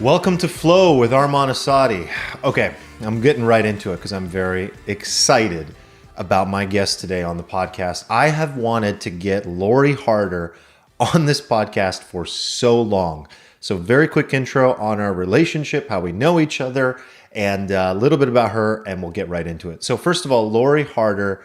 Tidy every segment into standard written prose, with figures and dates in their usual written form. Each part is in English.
Welcome to Flow with Arman Assadi. Okay, I'm getting right into it because I'm very excited about my guest today on the podcast. I have wanted to get Lori Harder on this podcast for so long. So very quick intro on our relationship, how we know each other, and a little bit about her, and we'll get right into it. So first of all, Lori Harder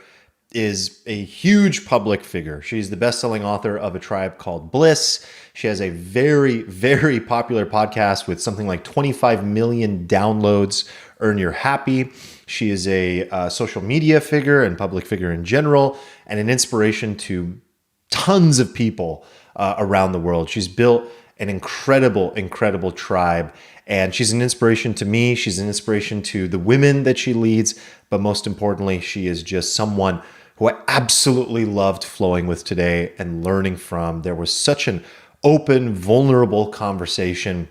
is a huge public figure. She's the best-selling author of A Tribe Called Bliss. She has a very, very popular podcast with something like 25 million downloads, Earn Your Happy. She is a social media figure and public figure in general, and an inspiration to tons of people around the world. She's built an incredible tribe, and she's an inspiration to me. She's an inspiration to the women that she leads, but most importantly, she is just someone who I absolutely loved flowing with today and learning from. There was such an open, vulnerable conversation,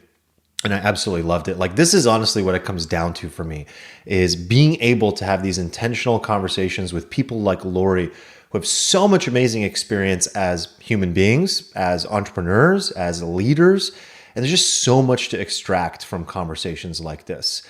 and I absolutely loved it. Like, this is honestly what it comes down to for me, is being able to have these intentional conversations with people like Lori, who have so much amazing experience as human beings, as entrepreneurs, as leaders, and there's just so much to extract from conversations like this.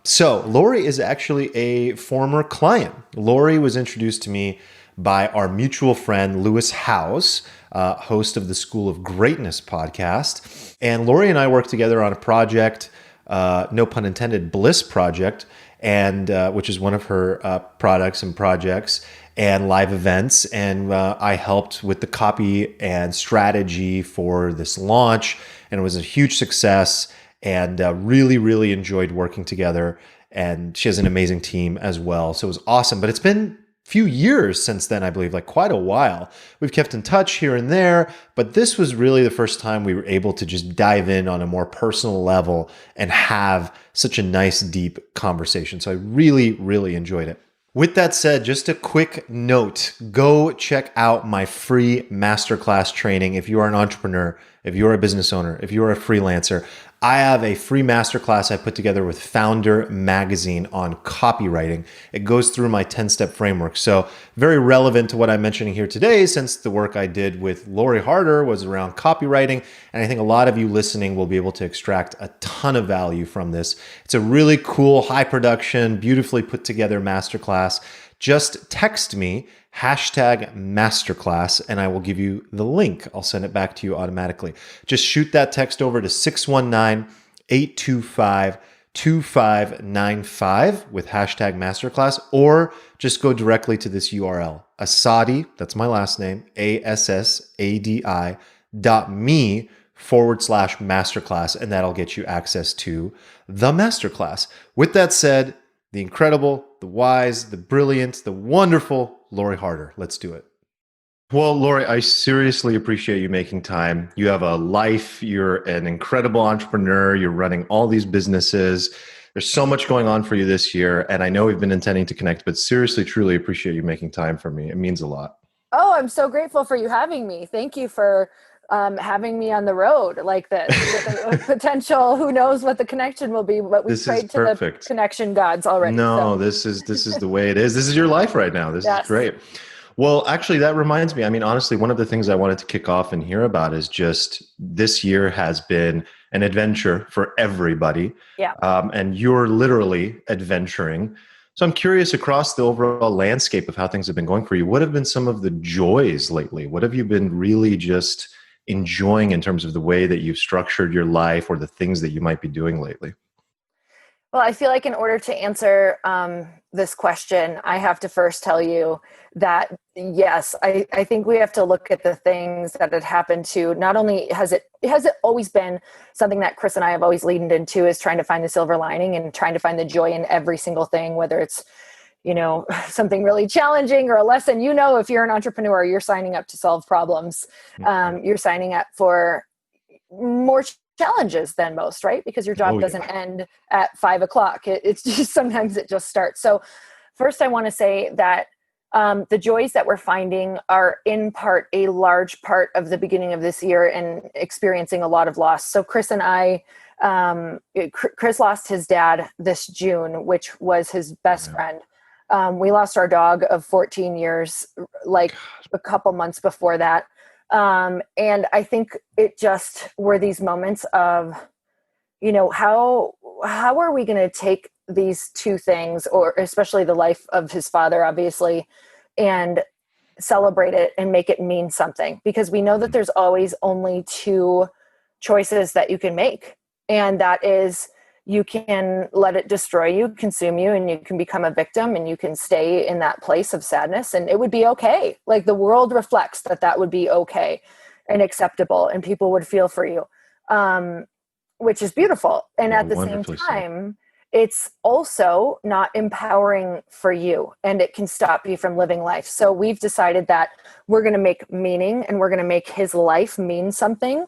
So Lori is actually a former client. Lori was introduced to me by our mutual friend, Lewis Howes, host of the School of Greatness podcast. And Lori and I worked together on a project, no pun intended, Bliss Project, and which is one of her products and projects and live events. And I helped with the copy and strategy for this launch, and it was a huge success. And really enjoyed working together. And she has an amazing team as well. So it was awesome. But it's been a few years since then, I believe, like quite a while. We've kept in touch here and there, but this was really the first time we were able to just dive in on a more personal level and have such a nice, deep conversation. So I really enjoyed it. With that said, just a quick note, go check out my free masterclass training. If you are an entrepreneur, if you're a business owner, if you're a freelancer, I have a free masterclass I put together with Founder Magazine on copywriting. It goes through my 10-step framework. So very relevant to what I'm mentioning here today, since the work I did with Lori Harder was around copywriting. And I think a lot of you listening will be able to extract a ton of value from this. It's a really cool, high production, beautifully put together masterclass. Just text me #masterclass and I will give you the link. I'll send it back to you automatically. Just shoot that text over to 619-825-2595 with #masterclass, or just go directly to this URL, Assadi, that's my last name, ASSADI.me/masterclass, and that'll get you access to the masterclass. With that said, the incredible, the wise, the brilliant, the wonderful Lori Harder. Let's do it. Well, Lori, I seriously appreciate you making time. You have a life. You're an incredible entrepreneur. You're running all these businesses. There's so much going on for you this year. And I know we've been intending to connect, but seriously, truly appreciate you making time for me. It means a lot. Oh, I'm so grateful for you having me. Thank you for having me on the road like this with a potential, who knows what the connection will be, but we prayed to the connection gods already. No, this is the way it is. This is your life right now. This is great. Well, actually, that reminds me. I mean, honestly, one of the things I wanted to kick off and hear about is just this year has been an adventure for everybody. Yeah. And you're literally adventuring. So I'm curious, across the overall landscape of how things have been going for you, what have been some of the joys lately? What have you been really just enjoying in terms of the way that you've structured your life or the things that you might be doing lately? Well, I feel like in order to answer this question, I have to first tell you that, yes, I think we have to look at the things that had happened to, not only has it always been something that Chris and I have always leaned into, is trying to find the silver lining and trying to find the joy in every single thing, whether it's, something really challenging or a lesson. If you're an entrepreneur, you're signing up to solve problems. You're signing up for more challenges than most, right? Because your job doesn't end at 5 o'clock. It's just, sometimes it just starts. So first I want to say that the joys that we're finding are in part a large part of the beginning of this year and experiencing a lot of loss. So Chris and I, Chris lost his dad this June, which was his best friend. We lost our dog of 14 years, like a couple months before that. And I think it just were these moments of how are we going to take these two things, or especially the life of his father, obviously, and celebrate it and make it mean something? Because we know that there's always only two choices that you can make. And that is, you can let it destroy you, consume you, and you can become a victim and you can stay in that place of sadness, and it would be okay. Like, the world reflects that that would be okay and acceptable, and people would feel for you, which is beautiful. And Yeah, at the same wonderfully said. time, it's also not empowering for you, and it can stop you from living life. So we've decided that we're going to make meaning, and we're going to make his life mean something.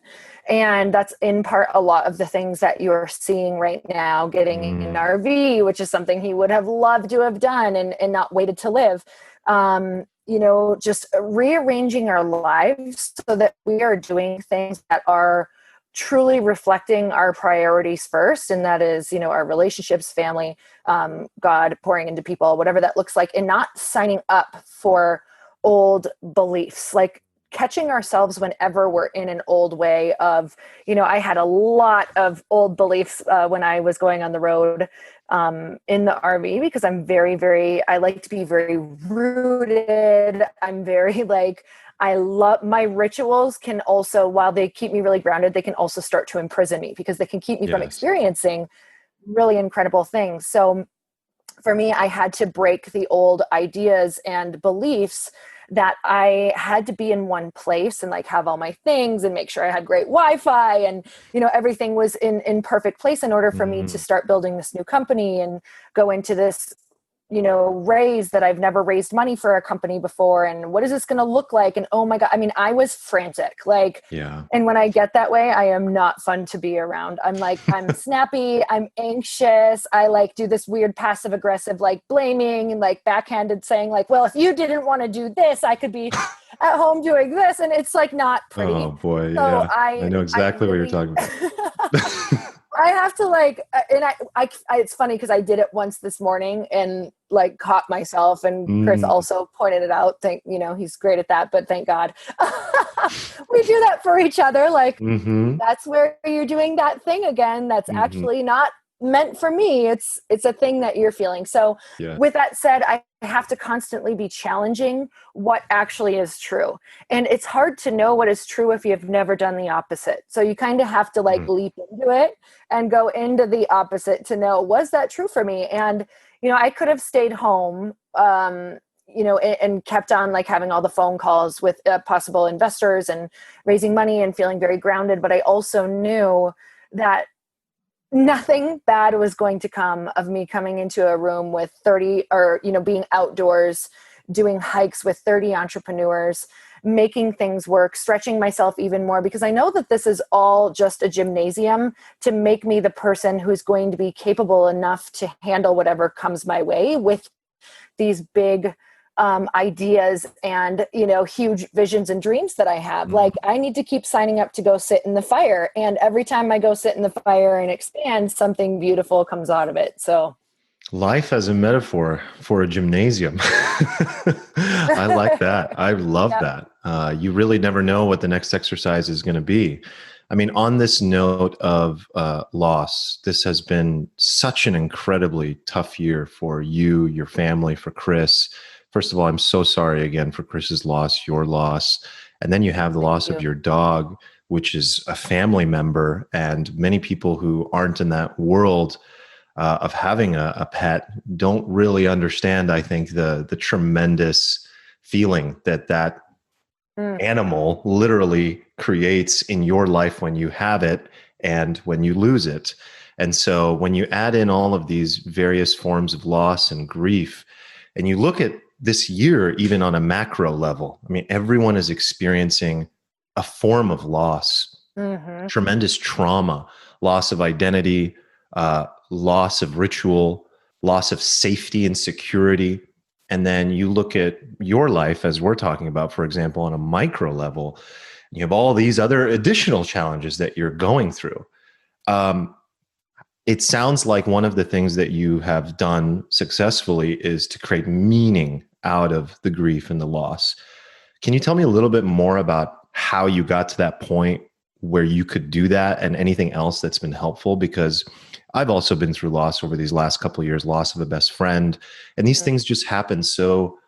And that's in part a lot of the things that you're seeing right now, getting an RV, which is something he would have loved to have done and not waited to live. Just rearranging our lives so that we are doing things that are truly reflecting our priorities first. And that is, our relationships, family, God, pouring into people, whatever that looks like, and not signing up for old beliefs, like catching ourselves whenever we're in an old way of, I had a lot of old beliefs when I was going on the road in the RV, because I'm very, very, I like to be very rooted. I'm very I love my rituals can also, while they keep me really grounded, they can also start to imprison me, because they can keep me from Yes. experiencing really incredible things. So for me, I had to break the old ideas and beliefs that I had to be in one place and have all my things and make sure I had great Wi-Fi and, everything was in perfect place in order for me to start building this new company and go into this, raise that I've never raised money for a company before. And what is this going to look like? And oh my God, I was frantic. Yeah. And when I get that way, I am not fun to be around. I'm snappy. I'm anxious. I do this weird passive aggressive, blaming and backhanded saying well, if you didn't want to do this, I could be at home doing this. And it's not Oh pretty. boy. So Yeah. I I know I exactly what you're really, talking about. I have to and it's funny because I did it once this morning and caught myself, and Chris Mm, also pointed it out. He's great at that, but thank God. We do that for each other. mm-hmm. That's where you're doing that thing again. That's Mm-hmm. actually not meant for me. It's a thing that you're feeling. So Yes. with that said, I have to constantly be challenging what actually is true. And it's hard to know what is true if you've never done the opposite. So you kind of have to leap into it and go into the opposite to know, was that true for me? And, I could have stayed home, and kept on having all the phone calls with possible investors and raising money and feeling very grounded. But I also knew that nothing bad was going to come of me coming into a room with 30 or, being outdoors, doing hikes with 30 entrepreneurs, making things work, stretching myself even more, because I know that this is all just a gymnasium to make me the person who's going to be capable enough to handle whatever comes my way with these big ideas and huge visions and dreams that I have. I need to keep signing up to go sit in the fire, and every time I go sit in the fire and expand, something beautiful comes out of it. So Life as a metaphor for a gymnasium. I like that. I love yep. that. You really never know what the next exercise is going to be. I mean, on this note of loss, this has been such an incredibly tough year for you, your family, for Chris. First of all, I'm so sorry again for Chris's loss, your loss. And then you have the Thank loss of you. your dog, which is a family member. And many people who aren't in that world of having a pet don't really understand, I think, the tremendous feeling that Mm. animal literally creates in your life when you have it and when you lose it. And so when you add in all of these various forms of loss and grief, and you look at this year, even on a macro level, I mean, everyone is experiencing a form of loss, Mm-hmm. tremendous trauma, loss of identity, loss of ritual, loss of safety and security. And then you look at your life, as we're talking about, for example, on a micro level, you have all these other additional challenges that you're going through. Um, it sounds like one of the things that you have done successfully is to create meaning out of the grief and the loss. Can you tell me a little bit more about how you got to that point where you could do that, and anything else that's been helpful? Because I've also been through loss over these last couple of years, loss of a best friend, and these things just happen so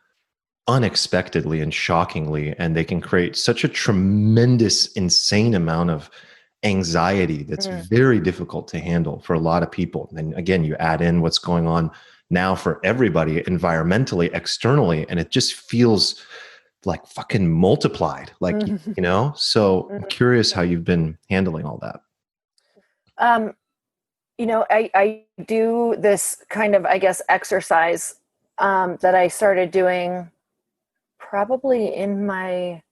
unexpectedly and shockingly, and they can create such a tremendous, insane amount of anxiety that's very difficult to handle for a lot of people. And again, you add in what's going on now for everybody environmentally, externally, and it just feels like fucking multiplied, like, so I'm curious how you've been handling all that. I do this kind of, I guess, exercise that I started doing probably in my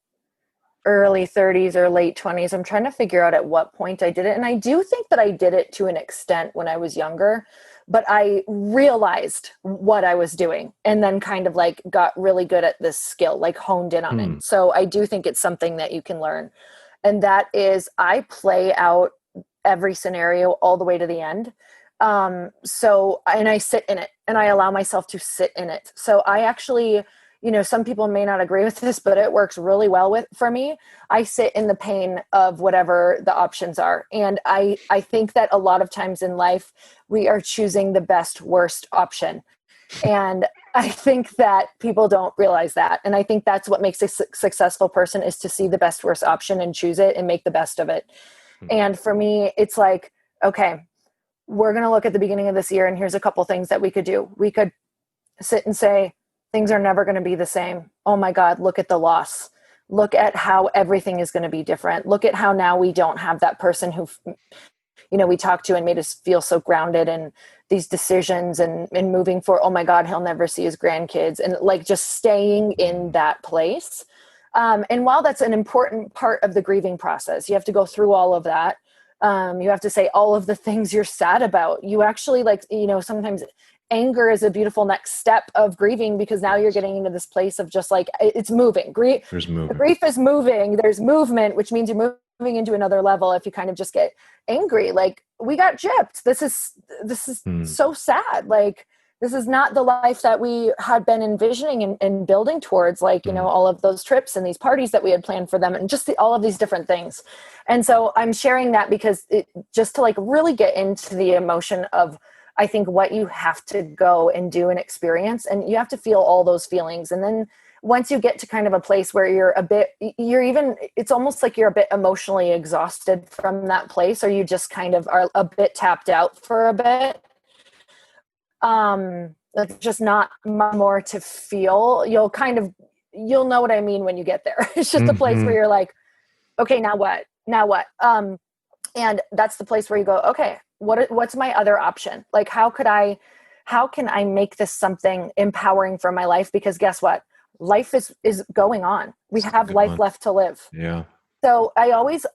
early 30s or late 20s. I'm trying to figure out at what point I did it. And I do think that I did it to an extent when I was younger, but I realized what I was doing and then kind of like got really good at this skill, like honed in on it. So I do think it's something that you can learn. And that is, I play out every scenario all the way to the end. And I sit in it and I allow myself to sit in it. So I actually, some people may not agree with this, but it works really well for me. I sit in the pain of whatever the options are. And I think that a lot of times in life, we are choosing the best, worst option. And I think that people don't realize that. And I think that's what makes a successful person, is to see the best, worst option and choose it and make the best of it. And for me, it's like, okay, we're going to look at the beginning of this year, and here's a couple things that we could do. We could sit and say, things are never going to be the same. Oh my God, look at the loss. Look at how everything is going to be different. Look at how now we don't have that person who, we talked to and made us feel so grounded in these decisions and moving for, oh my God, he'll never see his grandkids. And like just staying in that place. And while that's an important part of the grieving process, you have to go through all of that. You have to say all of the things you're sad about. You actually sometimes anger is a beautiful next step of grieving, because now you're getting into this place of just like, it's moving. Grief is moving. There's movement, which means you're moving into another level. If you kind of just get angry, like, we got gypped. This is so sad. Like, this is not the life that we had been envisioning and building towards, like, all of those trips and these parties that we had planned for them, and just all of these different things. And so I'm sharing that because just to like really get into the emotion of, I think, what you have to go and do and experience, and you have to feel all those feelings. And then once you get to kind of a place where it's almost like you're a bit emotionally exhausted from that place, or you just kind of are a bit tapped out for a bit. Like, just not more to feel. You'll know what I mean when you get there. It's just a place where you're like, okay, now what? And that's the place where you go, okay, what's my other option? Like, how can I make this something empowering for my life? Because guess what? Life is going on. We have life left to live. Yeah. So I always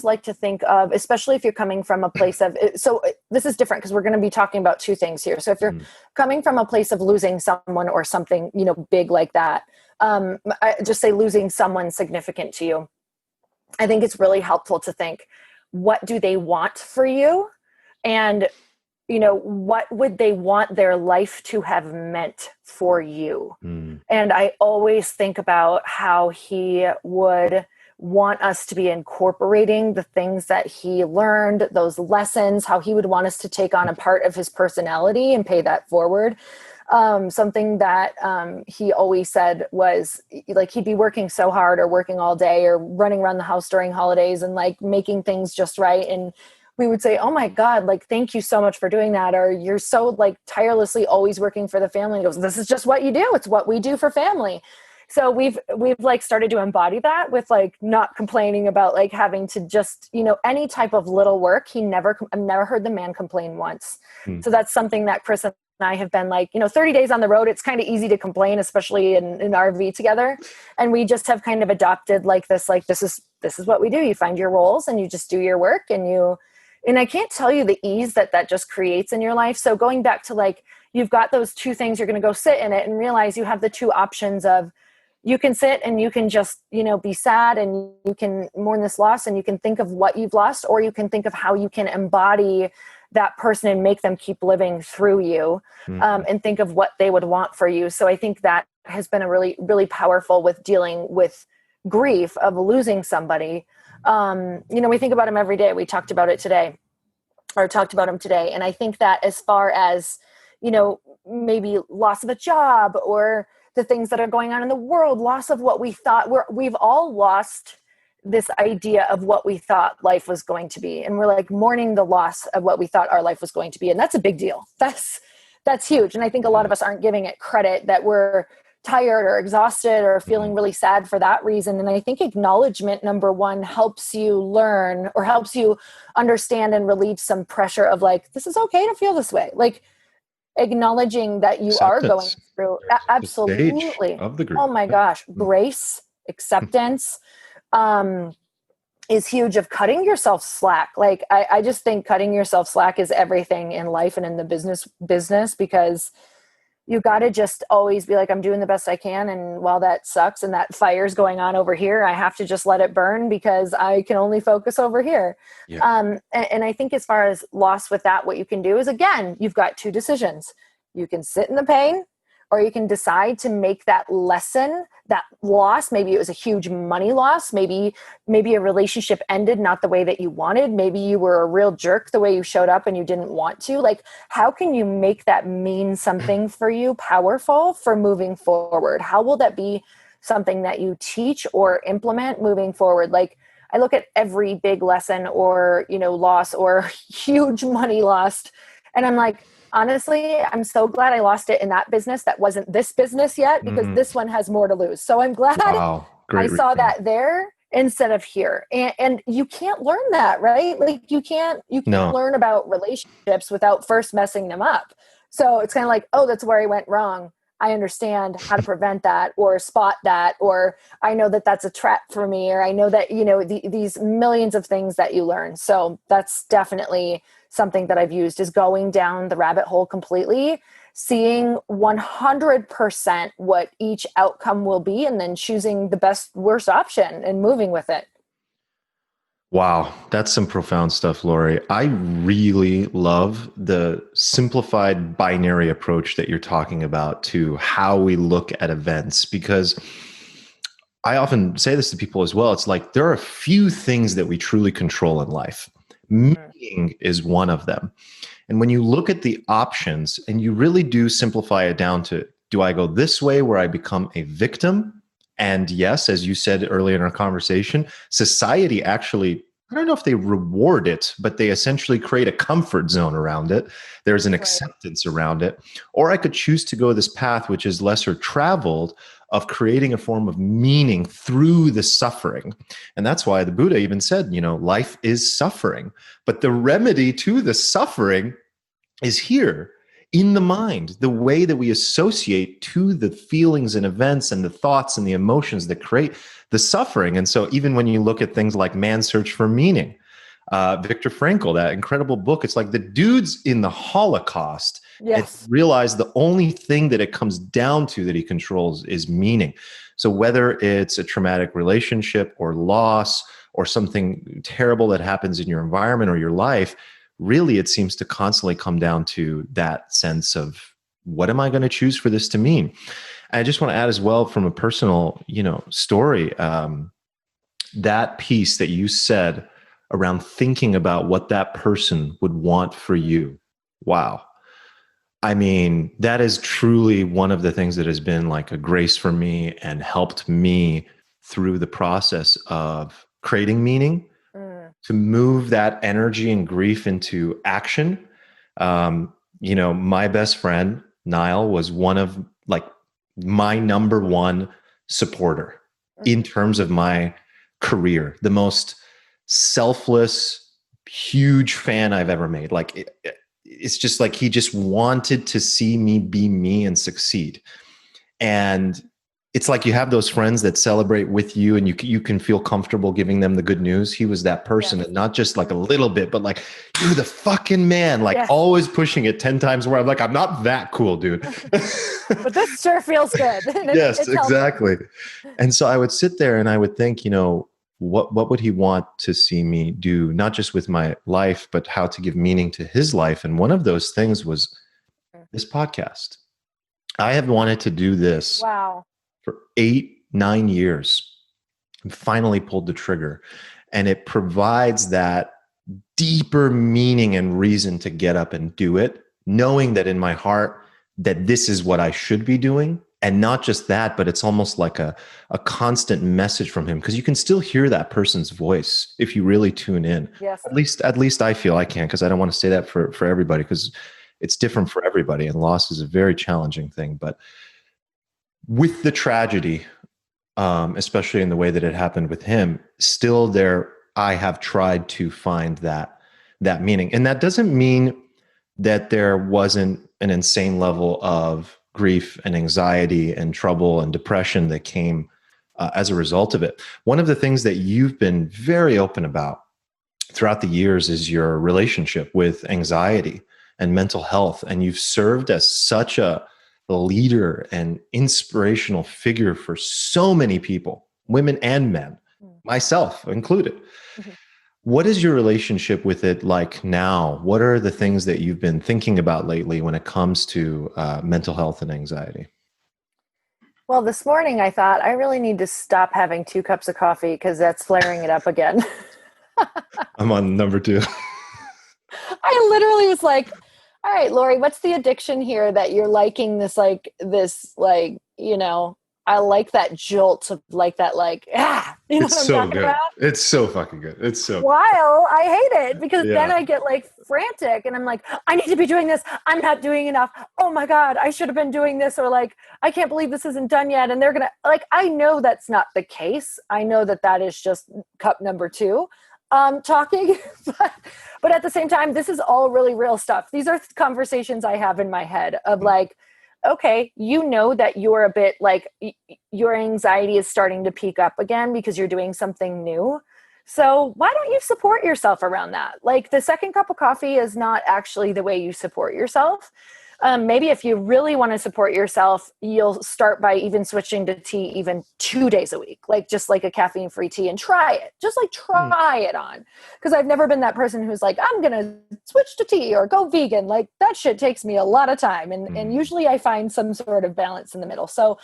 like to think of, especially if you're coming from a place of, so this is different because we're going to be talking about two things here. So if you're coming from a place of losing someone or something, big like that, I just say losing someone significant to you. I think it's really helpful to think, what do they want for you? And, what would they want their life to have meant for you? And I always think about how he would want us to be incorporating the things that he learned, those lessons, how he would want us to take on a part of his personality and pay that forward. Something that he always said was, like, he'd be working so hard or working all day or running around the house during holidays and like making things just right. And we would say, oh my God, like, thank you so much for doing that. Or you're so like tirelessly always working for the family. He goes, this is just what you do. It's what we do for family. So we've like started to embody that with like not complaining about like having to just, any type of little work. I've never heard the man complain once. So that's something that Chris and I have been like, 30 days on the road, it's kind of easy to complain, especially in RV together. And we just have kind of adopted this is what we do. You find your roles and you just do your work, and I can't tell you the ease that just creates in your life. So going back to like, you've got those two things, you're going to go sit in it and realize you have the two options of, you can sit and you can just, be sad and you can mourn this loss and you can think of what you've lost, or you can think of how you can embody that person and make them keep living through you, and think of what they would want for you. So I think that has been a really, really powerful with dealing with grief of losing somebody. We think about them every day. We talked about it today, or talked about them today. And I think that as far as, maybe loss of a job or the things that are going on in the world, loss of what we thought, we've all lost this idea of what we thought life was going to be. And we're like mourning the loss of what we thought our life was going to be. And that's a big deal. That's huge. And I think a lot of us aren't giving it credit, that we're tired or exhausted or feeling really sad for that reason. And I think acknowledgement, number one, helps you learn or helps you understand and relieve some pressure of like, this is okay to feel this way. Like acknowledging that you are going Acceptance. through. The stage Absolutely. of the grief. Oh my gosh. Grace, acceptance, is huge, of cutting yourself slack. Like I just think cutting yourself slack is everything in life and in the business, because you got to just always be like, I'm doing the best I can. And while that sucks and that fire's going on over here, I have to just let it burn because I can only focus over here. Yeah. And I think as far as loss with that, what you can do is, again, you've got two decisions. You can sit in the pain, or you can decide to make that lesson, that loss. Maybe it was a huge money loss. Maybe a relationship ended not the way that you wanted. Maybe you were a real jerk the way you showed up and you didn't want to. Like, how can you make that mean something for you, powerful for moving forward? How will that be something that you teach or implement moving forward? Like, I look at every big lesson or, loss or huge money lost, and I'm like, honestly, I'm so glad I lost it in that business that wasn't this business yet, because this one has more to lose. So I'm glad Wow. I Great saw reframe. that there instead of here. And you can't learn that, right? Like you can't No. learn about relationships without first messing them up. So it's kind of like, oh, that's where I went wrong. I understand how to prevent that or spot that, or I know that that's a trap for me, or I know that, these millions of things that you learn. So that's definitely something that I've used, is going down the rabbit hole completely, seeing 100% what each outcome will be, and then choosing the best, worst option and moving with it. Wow, that's some profound stuff, Lori. I really love the simplified binary approach that you're talking about to how we look at events, because I often say this to people as well. It's like there are a few things that we truly control in life. Meaning is one of them. And when you look at the options and you really do simplify it down to, do I go this way where I become a victim? And yes, as you said earlier in our conversation, society actually, I don't know if they reward it, but they essentially create a comfort zone around it. There's an Right. acceptance around it. Or I could choose to go this path, which is lesser traveled, of creating a form of meaning through the suffering. And that's why the Buddha even said, life is suffering. But the remedy to the suffering is here in the mind, the way that we associate to the feelings and events and the thoughts and the emotions that create the suffering. And so even when you look at things like Man's Search for Meaning, Viktor Frankl, that incredible book, it's like the dude's in the Holocaust and Yes. realized the only thing that it comes down to that he controls is meaning. So whether it's a traumatic relationship or loss or something terrible that happens in your environment or your life, really it seems to constantly come down to that sense of, what am I going to choose for this to mean? And I just want to add as well, from a personal, story, that piece that you said around thinking about what that person would want for you. Wow. I mean, that is truly one of the things that has been like a grace for me and helped me through the process of creating meaning, to move that energy and grief into action. My best friend, Niall, was one of like my number one supporter in terms of my career, the most selfless, huge fan I've ever made. Like it's just like he just wanted to see me be me and succeed. And it's like you have those friends that celebrate with you and you can feel comfortable giving them the good news. He was that person, Yes. and not just like a little bit, but like, you're the fucking man, like Yes. always pushing it 10 times more. I'm like, I'm not that cool, dude. But this sure feels good. Yes, It's exactly. helping. And so I would sit there and I would think, what would he want to see me do, not just with my life, but how to give meaning to his life. And one of those things was this podcast. I have wanted to do this Wow. for 8, 9 years, and finally pulled the trigger. And it provides that deeper meaning and reason to get up and do it, knowing that in my heart that this is what I should be doing. And not just that, but it's almost like a constant message from him, because you can still hear that person's voice if you really tune in. Yes. At least I feel I can, because I don't want to say that for everybody, because it's different for everybody, and loss is a very challenging thing. But with the tragedy, especially in the way that it happened with him, still there, I have tried to find that meaning. And that doesn't mean that there wasn't an insane level of grief and anxiety and trouble and depression that came as a result of it. One of the things that you've been very open about throughout the years is your relationship with anxiety and mental health. And you've served as such a leader and inspirational figure for so many people, women and men, myself included. Mm-hmm. What is your relationship with it like now? What are the things that you've been thinking about lately when it comes to mental health and anxiety? Well, this morning I thought I really need to stop having 2 cups of coffee because that's flaring it up again. I'm on number 2. I literally was like, all right, Lori, what's the addiction here that you're liking this, I like that jolt of like that, you know it's what I'm so talking good. about? It's so fucking good. It's so while I hate it because then I get like frantic and I'm like, I need to be doing this. I'm not doing enough. Oh my God, I should have been doing this. Or like, I can't believe this isn't done yet. And they're going to I know that's not the case. I know that is just cup number 2 talking, but at the same time, this is all really real stuff. These are conversations I have in my head of like, okay, you know that you're a bit like your anxiety is starting to peak up again because you're doing something new. So why don't you support yourself around that? Like the second cup of coffee is not actually the way you support yourself. Maybe if you really want to support yourself, you'll start by even switching to tea even 2 days a week, like just like a caffeine-free tea, and try it. Just like try it on. Because I've never been that person who's like, I'm going to switch to tea or go vegan. Like that shit takes me a lot of time. And usually I find some sort of balance in the middle. So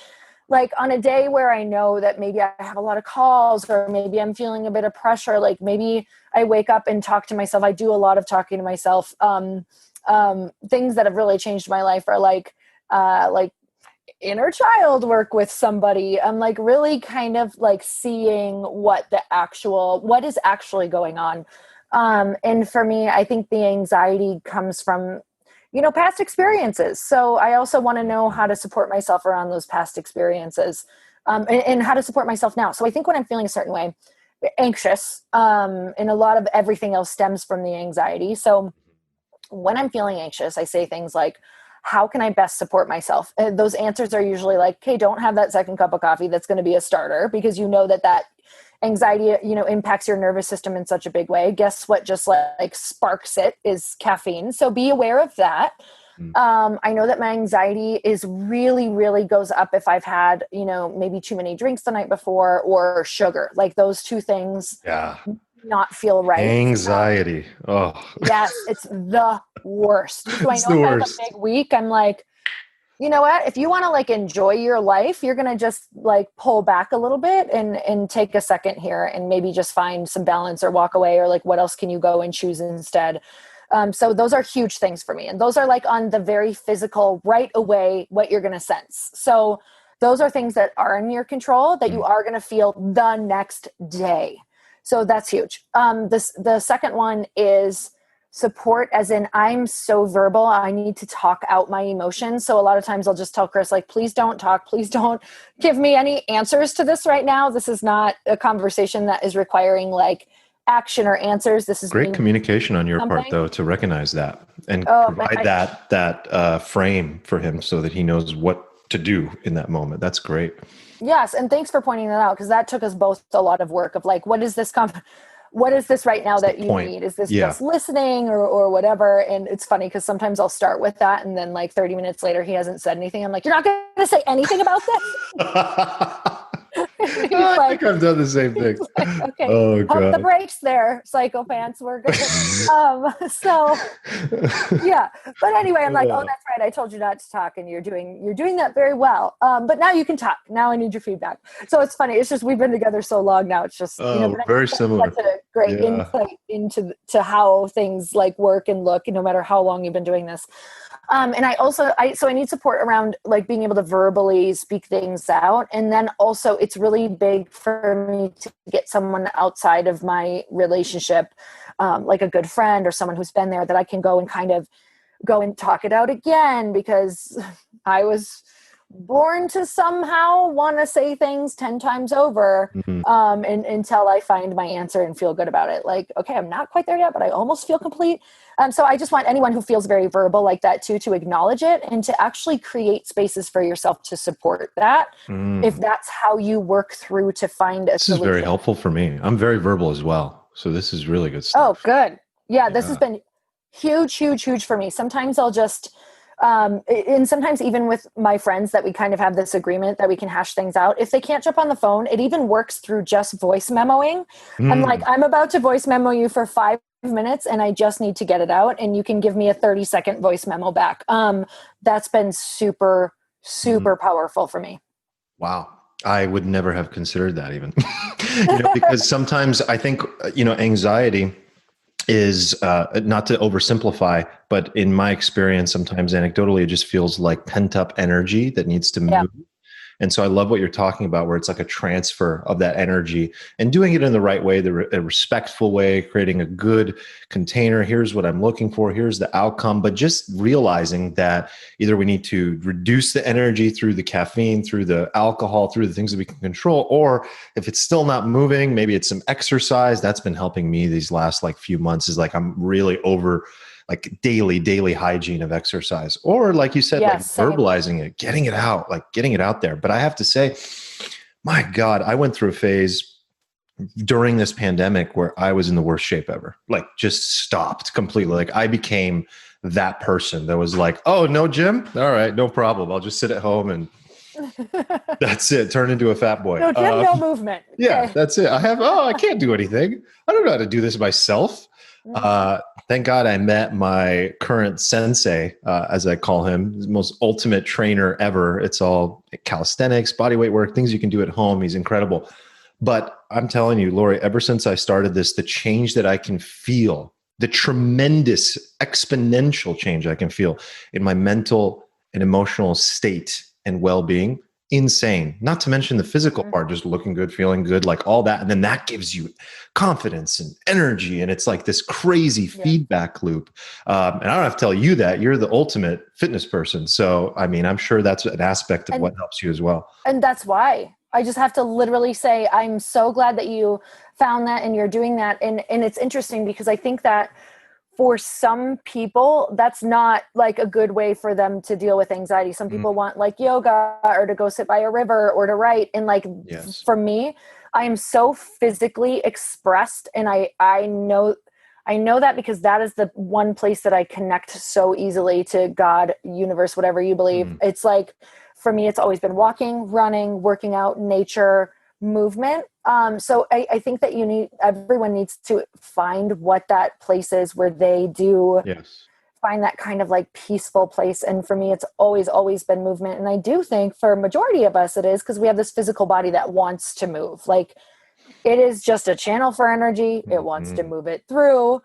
like on a day where I know that maybe I have a lot of calls or maybe I'm feeling a bit of pressure, like maybe I wake up and talk to myself. I do a lot of talking to myself. Things that have really changed my life are like inner child work with somebody. I'm like really kind of like seeing what is actually going on. And for me, I think the anxiety comes from, past experiences. So I also want to know how to support myself around those past experiences, and how to support myself now. So I think when I'm feeling a certain way, anxious, and a lot of everything else stems from the anxiety. So when I'm feeling anxious, I say things like, how can I best support myself? And those answers are usually like, okay, don't have that second cup of coffee. That's going to be a starter because you know that anxiety, impacts your nervous system in such a big way. Guess what just like sparks it is caffeine. So be aware of that. I know that my anxiety is really, really goes up if I've had, maybe too many drinks the night before or sugar, like those 2 things. Yeah. Not feel right. Anxiety. Yes, it's the worst. So It's I know the if I have worst. a big week, I'm like, you know what? If you want to like enjoy your life, you're going to just like pull back a little bit and take a second here and maybe just find some balance or walk away, or like what else can you go and choose instead? So those are huge things for me. And those are like on the very physical right away, what you're going to sense. So those are things that are in your control that you are going to feel the next day. So that's huge. The second one is support, as in I'm so verbal. I need to talk out my emotions. So a lot of times I'll just tell Chris, like, please don't talk. Please don't give me any answers to this right now. This is not a conversation that is requiring like action or answers. This is great communication on your part, though, to recognize that and provide that frame for him so that he knows what to do in that moment. That's great. Yes. And thanks for pointing that out, because that took us both a lot of work of like, what is this right now that you need? Is this just listening or whatever? And it's funny because sometimes I'll start with that and then like 30 minutes later, he hasn't said anything. I'm like, you're not going to say anything about this? He's I like, think I've done the same thing. okay, Oh pump the God. brakes there, psychopaths. We're good. So yeah, but anyway, I'm like, oh, that's right, I told you not to talk, and you're doing that very well. But now you can talk. Now I need your feedback. So it's funny, it's just we've been together so long now, it's just, Oh, but I think very similar. that's such a great Yeah. insight into to how things like work and look, no matter how long you've been doing this. And I need support around like being able to verbally speak things out. And then also it's really big for me to get someone outside of my relationship, like a good friend or someone who's been there, that I can go and kind of go and talk it out again, because I was born to somehow want to say things 10 times over, Mhm. and until I find my answer and feel good about it. Like, okay, I'm not quite there yet, but I almost feel complete. So I just want anyone who feels very verbal like that too, to acknowledge it and to actually create spaces for yourself to support that, if Mm. that's how you work through to find a This is very solution. helpful for me. I'm very verbal as well. So this is really good Oh, stuff. good. Yeah, this has Yeah. been huge, huge, huge for me. Sometimes I'll just, and sometimes even with my friends that we kind of have this agreement that we can hash things out. If they can't jump on the phone, it even works through just voice memoing. I'm like, Mm. I'm about to voice memo you for 5 minutes and I just need to get it out. And you can give me a 30-second voice memo back. That's been super, Mm. super powerful for me. Wow. I would never have considered that even, because sometimes I think, anxiety is not to oversimplify, but in my experience, sometimes anecdotally, it just feels like pent up energy that needs to Yeah. move. And so I love what you're talking about, where it's like a transfer of that energy and doing it in the right way, a respectful way, creating a good container. Here's what I'm looking for. Here's the outcome. But just realizing that either we need to reduce the energy through the caffeine, through the alcohol, through the things that we can control, or if it's still not moving, maybe it's some exercise. That's been helping me these last like few months, is like I'm really over like daily hygiene of exercise, or like you said, like Yes. Same. verbalizing it, getting it out, like getting it out there. But I have to say, my God, I went through a phase during this pandemic where I was in the worst shape ever, like just stopped completely. Like I became that person that was like, oh, no gym. All right, no problem. I'll just sit at home and that's it. Turn into a fat boy. No gym, no movement. Yeah, Okay. that's it. I can't do anything. I don't know how to do this myself. Mhm. Uh, thank God I met my current sensei, as I call him, the most ultimate trainer ever. It's all calisthenics, bodyweight work, things you can do at home. He's incredible. But I'm telling you, Lori, ever since I started this, the change that I can feel, the tremendous exponential change I can feel in my mental and emotional state and well-being, insane. Not to mention the physical Mhm. part, just looking good, feeling good, like all that. And then that gives you confidence and energy. And it's like this crazy Yeah. feedback loop. And I don't have to tell you that you're the ultimate fitness person. So, I mean, I'm sure that's an aspect of And what helps you as well. that's why I just have to literally say I'm so glad that you found that and you're doing that. And it's interesting because I think that for some people that's not like a good way for them to deal with anxiety. Some Mm, people want like yoga or to go sit by a river or to write, and like yes. for me, I am so physically expressed, and I know that because that is the one place that I connect so easily to God, universe, whatever you believe. Mm, It's like, for me, it's always been walking, running, working out, nature, movement. So I think that everyone needs to find what that place is where they do yes. find that kind of like peaceful place. And for me, it's always been movement. And I do think for a majority of us, it is because we have this physical body that wants to move. Like, it is just a channel for energy. It wants to Mhm. move it through.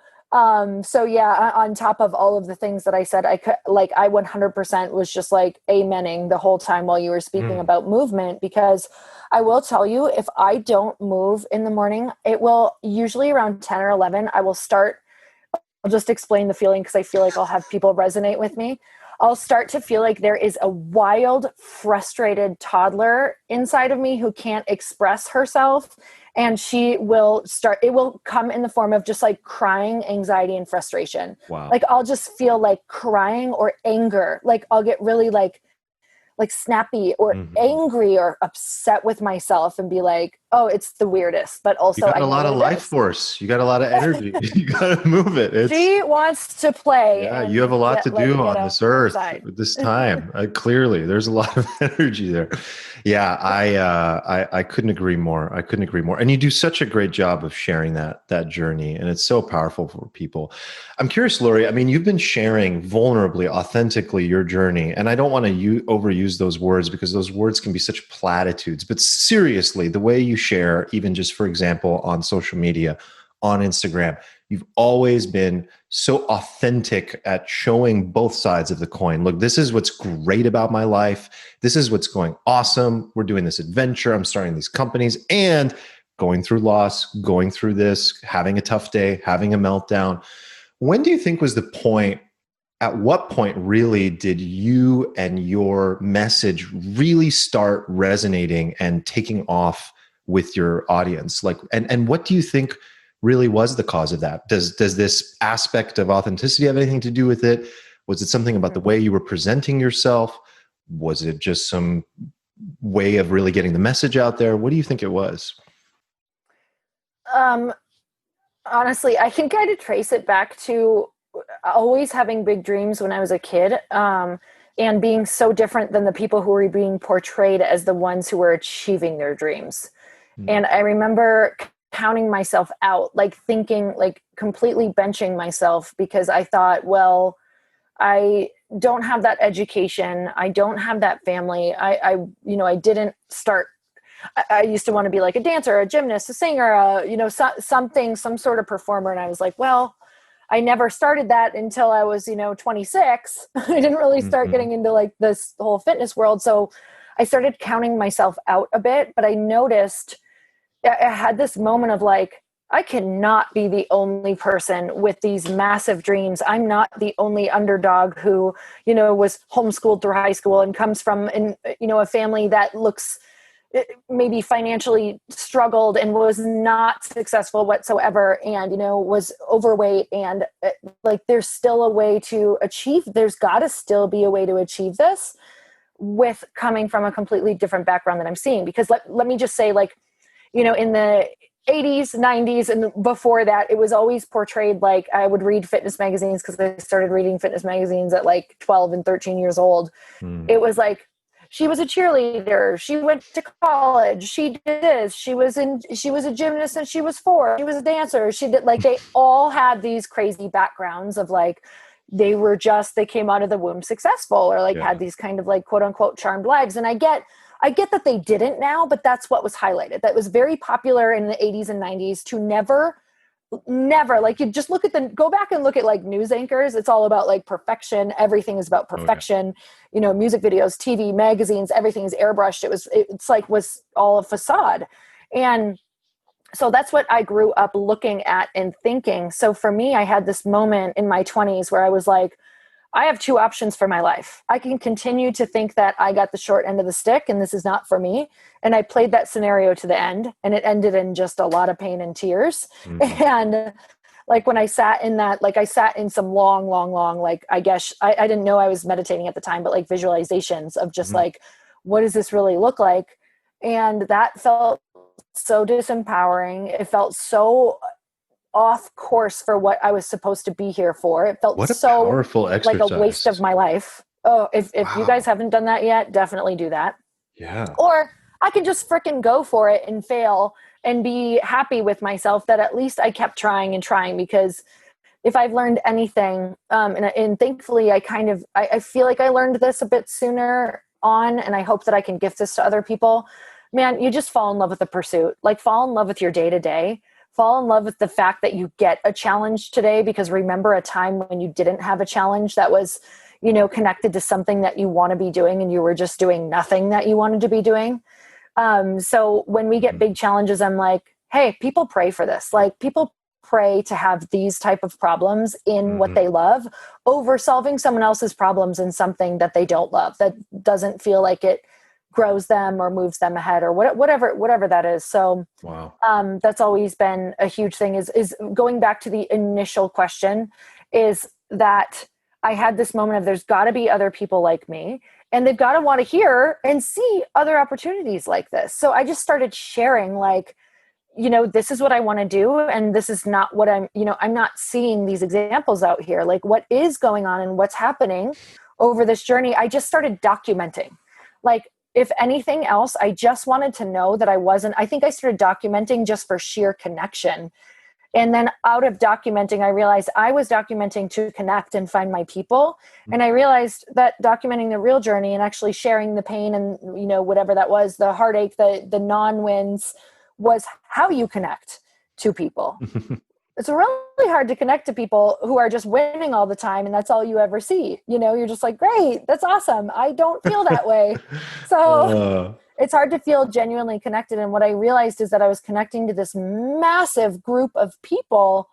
So yeah, on top of all of the things that I said, I 100% was just like amening the whole time while you were speaking Mm, about movement, because I will tell you, if I don't move in the morning, it will usually around 10 or 11, I'll just explain the feeling because I feel like I'll have people resonate with me. I'll start to feel like there is a wild, frustrated toddler inside of me who can't express herself. And it will come in the form of just like crying, anxiety, and frustration. wow. Like, I'll just feel like crying or anger. Like, I'll get really like like snappy or Mhm. angry or upset with myself and be like, oh, it's the weirdest, but You also got I a know lot what of it life is. force. You got a lot of energy. You got to move it. It's She wants to play Yeah, you have a and lot to do get on this earth outside. at this time. Clearly, there's a lot of energy there. Yeah, I couldn't agree more. I couldn't agree more. And you do such a great job of sharing that journey, and it's so powerful for people. I'm curious, Lori. I mean, you've been sharing vulnerably, authentically your journey, and I don't want to overuse those words because those words can be such platitudes. But seriously, the way you share, even just for example, on social media, on Instagram, you've always been so authentic at showing both sides of the coin. Look, this is what's great about my life. This is what's going awesome. We're doing this adventure. I'm starting these companies and going through loss, going through this, having a tough day, having a meltdown. When do you think was the point? At what point really did you and your message really start resonating and taking off with your audience? Like, and what do you think really was the cause of that? Does this aspect of authenticity have anything to do with it? Was it something about the way you were presenting yourself? Was it just some way of really getting the message out there? What do you think it was? Um, Honestly, I can kind of trace it back to always having big dreams when I was a kid, and being so different than the people who were being portrayed as the ones who were achieving their dreams. Mm, And I remember counting myself out, like thinking, like completely benching myself because I thought, well, I don't have that education. I don't have that family. I didn't start. I used to want to be like a dancer, a gymnast, a singer, something, some sort of performer. And I was like, well, I never started that until I was, 26. I didn't really start mhm. getting into like this whole fitness world. So I started counting myself out a bit, but I noticed I had this moment of like, I cannot be the only person with these massive dreams. I'm not the only underdog who, was homeschooled through high school and comes from, a family that looks maybe financially struggled and was not successful whatsoever, and was overweight, and like there's still a way to achieve, there's got to still be a way to achieve this with coming from a completely different background that I'm seeing. Because let me just say, like, in the 80s, 90s, and before that, it was always portrayed like I would read fitness magazines because I started reading fitness magazines at like 12 and 13 years old. Mm. It was like, she was a cheerleader, she went to college, she did this, she was a gymnast and she was four, she was a dancer, she did, like, they all had these crazy backgrounds of like, they came out of the womb successful, or like Yeah. had these kind of like quote unquote charmed lives. And I get that they didn't now, but that's what was highlighted. That was very popular in the 80s and 90s to never, like, you just go back and look at like news anchors. It's all about like perfection. Everything is about Oh, yeah. perfection. Music videos, TV, magazines, everything is airbrushed. Was all a facade. And so that's what I grew up looking at and thinking. So for me, I had this moment in my 20s where I was like, I have two options for my life. I can continue to think that I got the short end of the stick and this is not for me. And I played that scenario to the end, and it ended in just a lot of pain and tears. Mhm. And like when I sat in that, like I sat in some long, long, long, like, I guess I didn't know I was meditating at the time, but like visualizations of just Mhm. like, what does this really look like? And that felt so disempowering. It felt so off course for what I was supposed to be here for. It felt What a so powerful like a waste of exercise. my life. Oh, if you guys Wow. haven't done that yet, definitely do that. Yeah. Or I could just fricking go for it and fail and be happy with myself that at least I kept trying and trying. Because if I've learned anything, and thankfully I feel like I learned this a bit sooner on, and I hope that I can gift this to other people. Man, you just fall in love with the pursuit. Like, fall in love with your day to day. Fall in love with the fact that you get a challenge today, because remember a time when you didn't have a challenge that was, connected to something that you want to be doing, and you were just doing nothing that you wanted to be doing. So when we get Mhm. big challenges, I'm like, hey, people pray for this. Like, people pray to have these type of problems in what Mhm. they love over solving someone else's problems in something that they don't love, that doesn't feel like it grows them or moves them ahead, or whatever that is. So Wow. that's always been a huge thing, is going back to the initial question, is that I had this moment of, there's got to be other people like me. and they've got to want to hear and see other opportunities like this. So I just started sharing, like, this is what I want to do. And this is not what I'm not seeing these examples out here. Like, what is going on and what's happening over this journey. I just started documenting. Like, if anything else, I just wanted to know that I think I started documenting just for sheer connection. And then out of documenting, I realized I was documenting to connect and find my people. And I realized that documenting the real journey and actually sharing the pain and, whatever that was, the heartache, the non-wins, was how you connect to people. It's really hard to connect to people who are just winning all the time, and that's all you ever see. You're just like, great, that's awesome. I don't feel that way. So it's hard to feel genuinely connected. And what I realized is that I was connecting to this massive group of people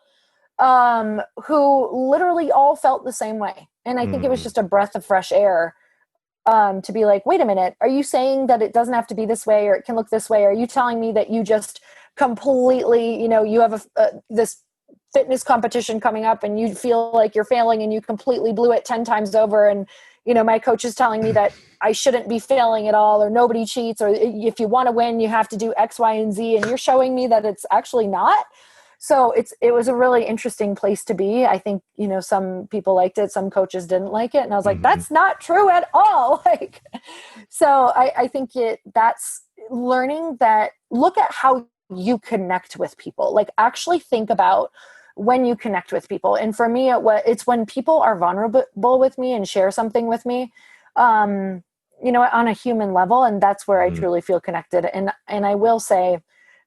who literally all felt the same way. And I think it was just a breath of fresh air to be like, wait a minute, are you saying that it doesn't have to be this way, or it can look this way? Are you telling me that you just completely, you have this fitness competition coming up and you feel like you're failing and you completely blew it 10 times over, and my coach is telling me that I shouldn't be failing at all, or nobody cheats, or if you want to win you have to do X, Y, and Z, and you're showing me that it's actually not. So it was a really interesting place to be. I think, some people liked it, some coaches didn't like it. And I was like, that's not true at all. So I think that's learning that, look at how you connect with people. Like, actually think about when you connect with people. And for me, it's when people are vulnerable with me and share something with me, on a human level. And that's where I truly feel connected. And I will say,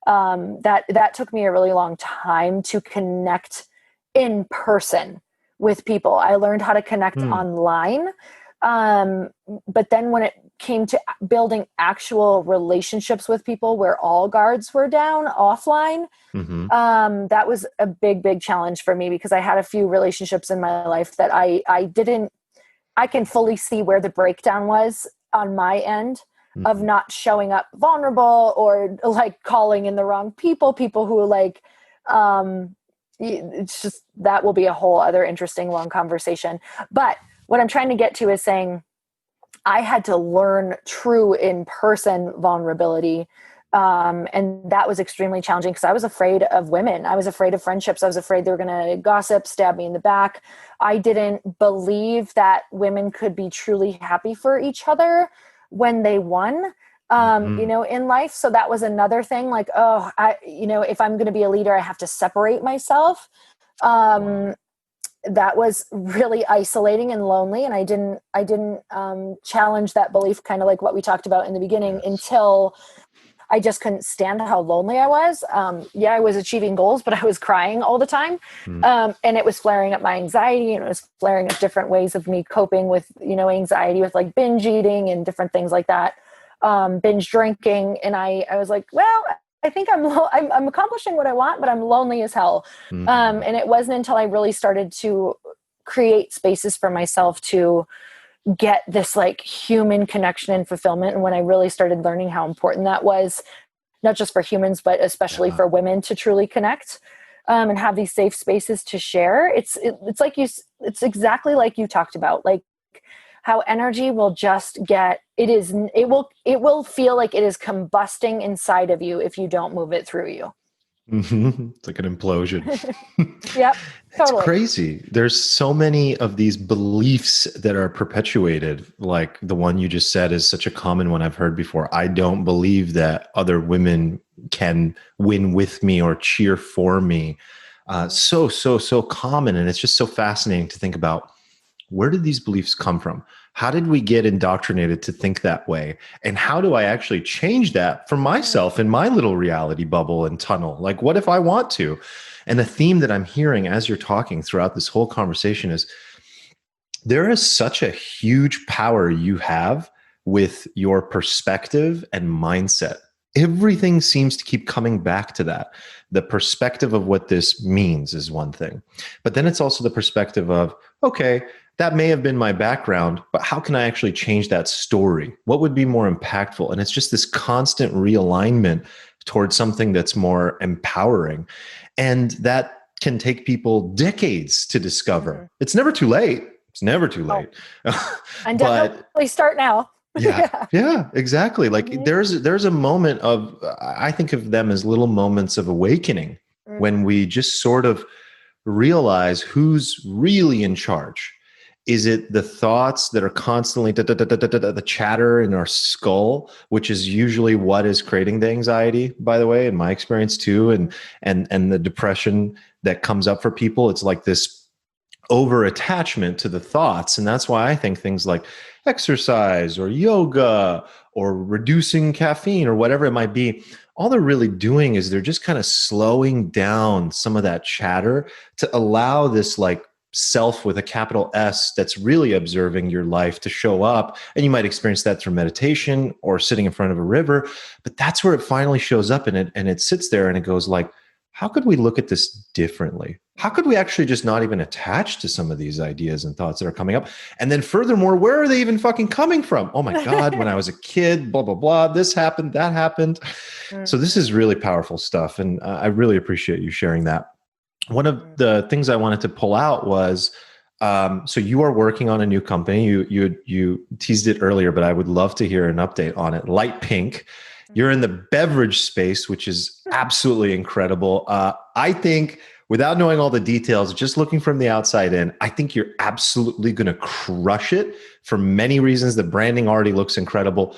that took me a really long time to connect in person with people. I learned how to connect online. But then when it came to building actual relationships with people where all guards were down offline, that was a big challenge for me, because I had a few relationships in my life that I can fully see where the breakdown was on my end of not showing up vulnerable, or like calling in the wrong people who like, it's just, that will be a whole other interesting long conversation. But what I'm trying to get to is saying I had to learn true in-person vulnerability. And that was extremely challenging, because I was afraid of women. I was afraid of friendships. I was afraid they were going to gossip, stab me in the back. I didn't believe that women could be truly happy for each other when they won, in life. So that was another thing, like, if I'm going to be a leader, I have to separate myself. That was really isolating and lonely. And I didn't challenge that belief, kind of like what we talked about in the beginning, until I just couldn't stand how lonely I was. I was achieving goals, but I was crying all the time. And it was flaring up my anxiety, and it was flaring up different ways of me coping with, anxiety, with like binge eating and different things like that, binge drinking. And I was like, well, I think I'm accomplishing what I want, but I'm lonely as hell. And it wasn't until I really started to create spaces for myself to get this like human connection and fulfillment. And when I really started learning how important that was, not just for humans, but especially for women to truly connect, and have these safe spaces to share. It's exactly like you talked about, like how energy will just it will feel like it is combusting inside of you if you don't move it through you. It's like an implosion. Yep. Totally. It's crazy. There's so many of these beliefs that are perpetuated. Like the one you just said is such a common one I've heard before. I don't believe that other women can win with me or cheer for me. So common. And it's just so fascinating to think about, where did these beliefs come from? How did we get indoctrinated to think that way? And how do I actually change that for myself in my little reality bubble and tunnel? Like, what if I want to? And the theme that I'm hearing as you're talking throughout this whole conversation is, there is such a huge power you have with your perspective and mindset. Everything seems to keep coming back to that. The perspective of what this means is one thing, but then it's also the perspective of, okay, that may have been my background, but how can I actually change that story? What would be more impactful? And it's just this constant realignment towards something that's more empowering. And that can take people decades to discover. It's never too late. It's never too Oh, late. and But definitely start now. yeah, Yeah. yeah, exactly. Like Mhm. there's a moment of I think of them as little moments of awakening when we just sort of realize who's really in charge. Is it the thoughts that are constantly the chatter in our skull, which is usually what is creating the anxiety, by the way, in my experience too, and the depression that comes up for people? It's like this over attachment to the thoughts. And that's why I think things like exercise or yoga or reducing caffeine or whatever it might be, all they're really doing is they're just kind of slowing down some of that chatter to allow this like self with a capital S that's really observing your life to show up. And you might experience that through meditation or sitting in front of a river, but that's where it finally shows up in it. And it sits there and it goes like, how could we look at this differently? How could we actually just not even attach to some of these ideas and thoughts that are coming up? And then furthermore, where are they even fucking coming from? Oh my God, when I was a kid, blah, blah, blah, this happened, that happened. So this is really powerful stuff. And I really appreciate you sharing that. One of the things I wanted to pull out was, so you are working on a new company. You teased it earlier, but I would love to hear an update on it. Light Pink. You're in the beverage space, which is absolutely incredible. I think, without knowing all the details, just looking from the outside in, I think you're absolutely going to crush it for many reasons. The branding already looks incredible,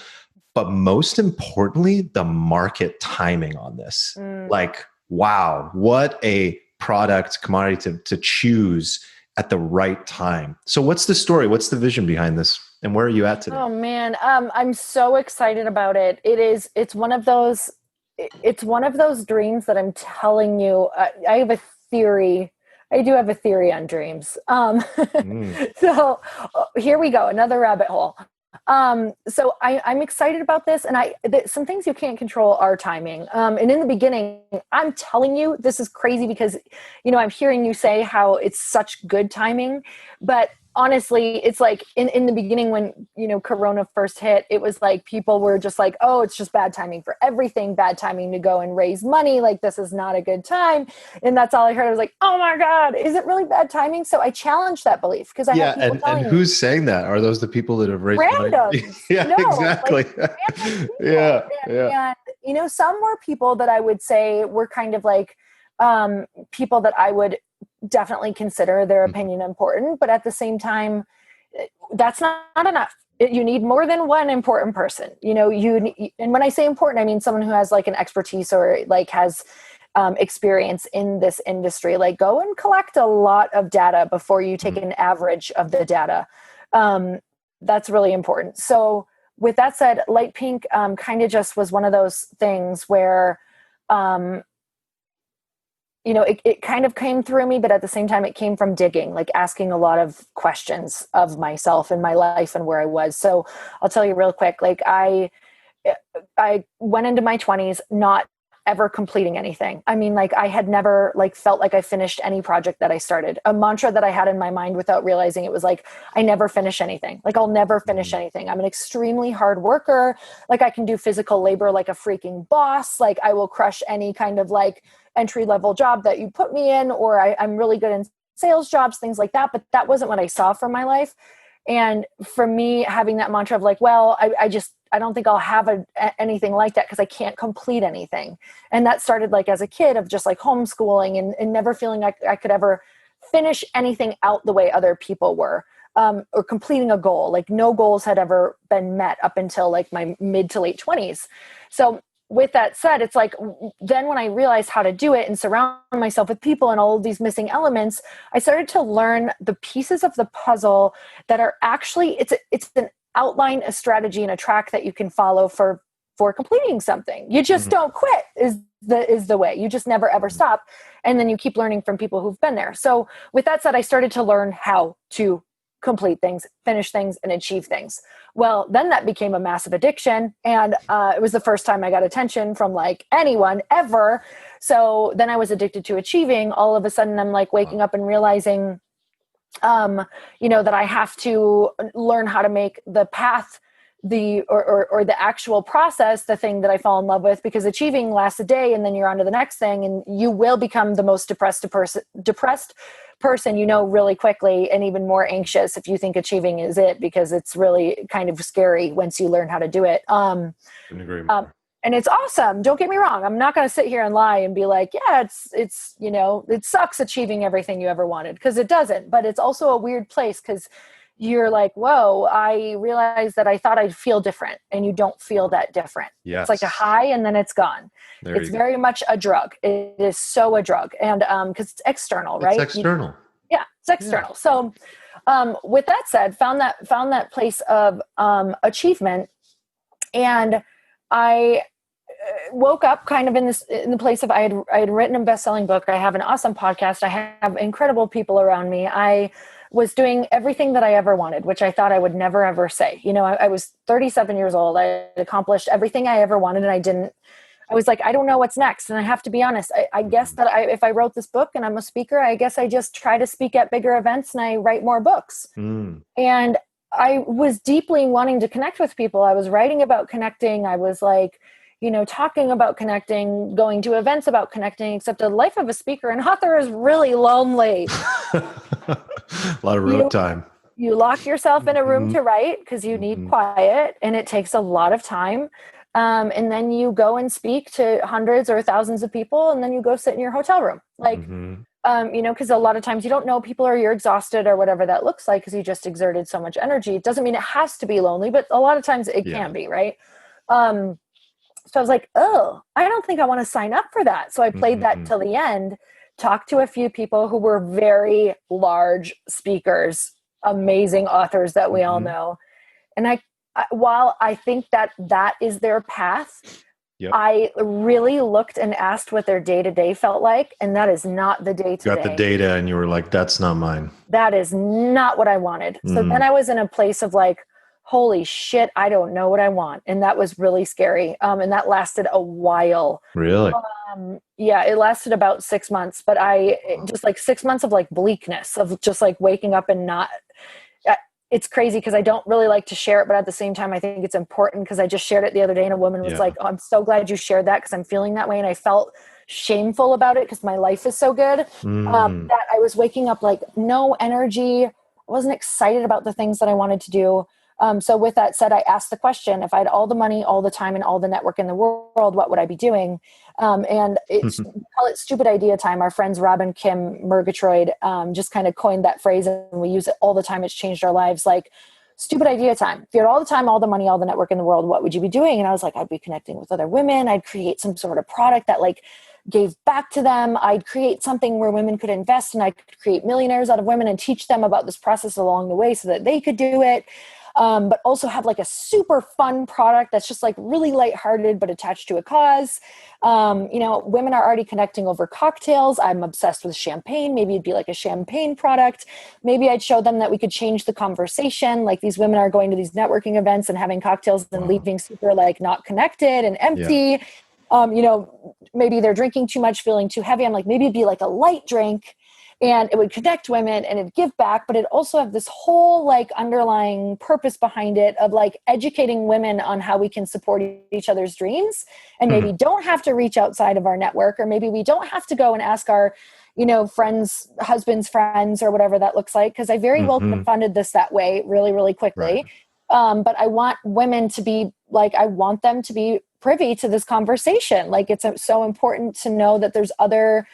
but most importantly, the market timing on this. Like, wow, what a product commodity to choose at the right time. So what's the story? What's the vision behind this? And where are you at today? Oh man, I'm so excited about it. It's one of those dreams that I'm telling you. I have a theory. I do have a theory on dreams. Mm, So here we go, another rabbit hole. So I'm excited about this, and some things you can't control are timing. And in the beginning, I'm telling you, this is crazy because, I'm hearing you say how it's such good timing, but honestly, it's like in the beginning when, Corona first hit, it was like people were just like, oh, it's just bad timing for everything, bad timing to go and raise money. Like, this is not a good time. And that's all I heard. I was like, oh my God, is it really bad timing? So I challenged that belief because I had yeah, people and telling me, who's saying that? Are those the people that have raised money? randoms, Yeah, like exactly. random people. Yeah, yeah. And some were people that I would say were kind of like people that I would definitely consider their Mhm. opinion important, but at the same time, that's not enough. You need more than one important person. And when I say important, I mean someone who has like an expertise or like has experience in this industry. Like, go and collect a lot of data before you take an average of the data. That's really important. So with that said, Light Pink kind of just was one of those things where it kind of came through me, but at the same time, it came from digging, like asking a lot of questions of myself and my life and where I was. So I'll tell you real quick, like I went into my 20s not ever completing anything. I mean, like, I had never like felt like I finished any project that I started. A mantra that I had in my mind without realizing it was like, I never finish anything. Like, I'll never finish anything. I'm an extremely hard worker. Like, I can do physical labor like a freaking boss. Like, I will crush any kind of like entry level job that you put me in, or I'm really good in sales jobs, things like that. But that wasn't what I saw from my life. And for me, having that mantra of like, well, I don't think I'll have anything like that because I can't complete anything. And that started like as a kid of just like homeschooling and never feeling like I could ever finish anything out the way other people were, or completing a goal. Like, no goals had ever been met up until like my mid to late 20s. So with that said, it's like, then when I realized how to do it and surround myself with people and all of these missing elements, I started to learn the pieces of the puzzle that are actually, it's an outline, a strategy, and a track that you can follow for completing something. You just don't quit is the way. You just never ever stop. And then you keep learning from people who've been there. So with that said, I started to learn how to complete things, finish things, and achieve things. Well, then that became a massive addiction. And it was the first time I got attention from like anyone ever. So then I was addicted to achieving. All of a sudden, I'm like waking up and realizing, that I have to learn how to make the path or the actual process, the thing that I fall in love with, because achieving lasts a day and then you're on to the next thing, and you will become the most depressed person, really quickly, and even more anxious if you think achieving is it, because it's really kind of scary once you learn how to do it. Couldn't agree more. And it's awesome. Don't get me wrong. I'm not going to sit here and lie and be like, yeah, it's, it sucks achieving everything you ever wanted, because it doesn't. But it's also a weird place, because you're like, whoa, I realized that I thought I'd feel different, and you don't feel that different. Yes. It's like a high and then it's gone. It's very much a drug. It is so a drug. And because it's external, right? It's external. It's external. Yeah. So with that said, found that place of achievement. And I woke up kind of in the place of, I had written a best-selling book. I have an awesome podcast. I have incredible people around me. I was doing everything that I ever wanted, which I thought I would never, ever say. I was 37 years old. I had accomplished everything I ever wanted, and I was like, I don't know what's next. And I have to be honest. I guess that if I wrote this book and I'm a speaker, I guess I just try to speak at bigger events and I write more books. And I was deeply wanting to connect with people. I was writing about connecting. I was like, talking about connecting, going to events about connecting, except the life of a speaker and author is really lonely. A lot of road time. You lock yourself in a room to write because you need quiet, and it takes a lot of time. And then you go and speak to hundreds or thousands of people, and then you go sit in your hotel room. Because a lot of times you don't know people, or you're exhausted or whatever that looks like, because you just exerted so much energy. It doesn't mean it has to be lonely, but a lot of times it can be, right? So I was like, oh, I don't think I want to sign up for that. So I played that till the end, talked to a few people who were very large speakers, amazing authors that we all know. And while I think that is their path, I really looked and asked what their day-to-day felt like. And that is not the day-to-day. You got the data and you were like, that's not mine. That is not what I wanted. So then I was in a place of like, holy shit, I don't know what I want. And that was really scary. And that lasted a while. Really? It lasted about 6 months, but just like 6 months of like bleakness, of just like waking up and not, it's crazy because I don't really like to share it, but at the same time, I think it's important, because I just shared it the other day and a woman was like, oh, I'm so glad you shared that, because I'm feeling that way. And I felt shameful about it because my life is so good that I was waking up like no energy. I wasn't excited about the things that I wanted to do. So with that said, I asked the question, if I had all the money, all the time, and all the network in the world, what would I be doing? And we call it stupid idea time. Our friends Rob and Kim Murgatroyd just kind of coined that phrase, and we use it all the time. It's changed our lives. Like, stupid idea time. If you had all the time, all the money, all the network in the world, what would you be doing? And I was like, I'd be connecting with other women. I'd create some sort of product that like gave back to them. I'd create something where women could invest, and I could create millionaires out of women and teach them about this process along the way so that they could do it. But also have like a super fun product that's just like really lighthearted, but attached to a cause. Women are already connecting over cocktails. I'm obsessed with champagne. Maybe it'd be like a champagne product. Maybe I'd show them that we could change the conversation. Like, these women are going to these networking events and having cocktails and leaving super like not connected and empty. Maybe they're drinking too much, feeling too heavy. I'm like, maybe it'd be like a light drink, and it would connect women and it'd give back, but it also have this whole like underlying purpose behind it of like educating women on how we can support each other's dreams, and maybe don't have to reach outside of our network, or maybe we don't have to go and ask our, friends, husbands, friends, or whatever that looks like. Cause I very well could have funded this that way really, really quickly. Right. But I want women to be like, I want them to be privy to this conversation. Like, it's so important to know that there's other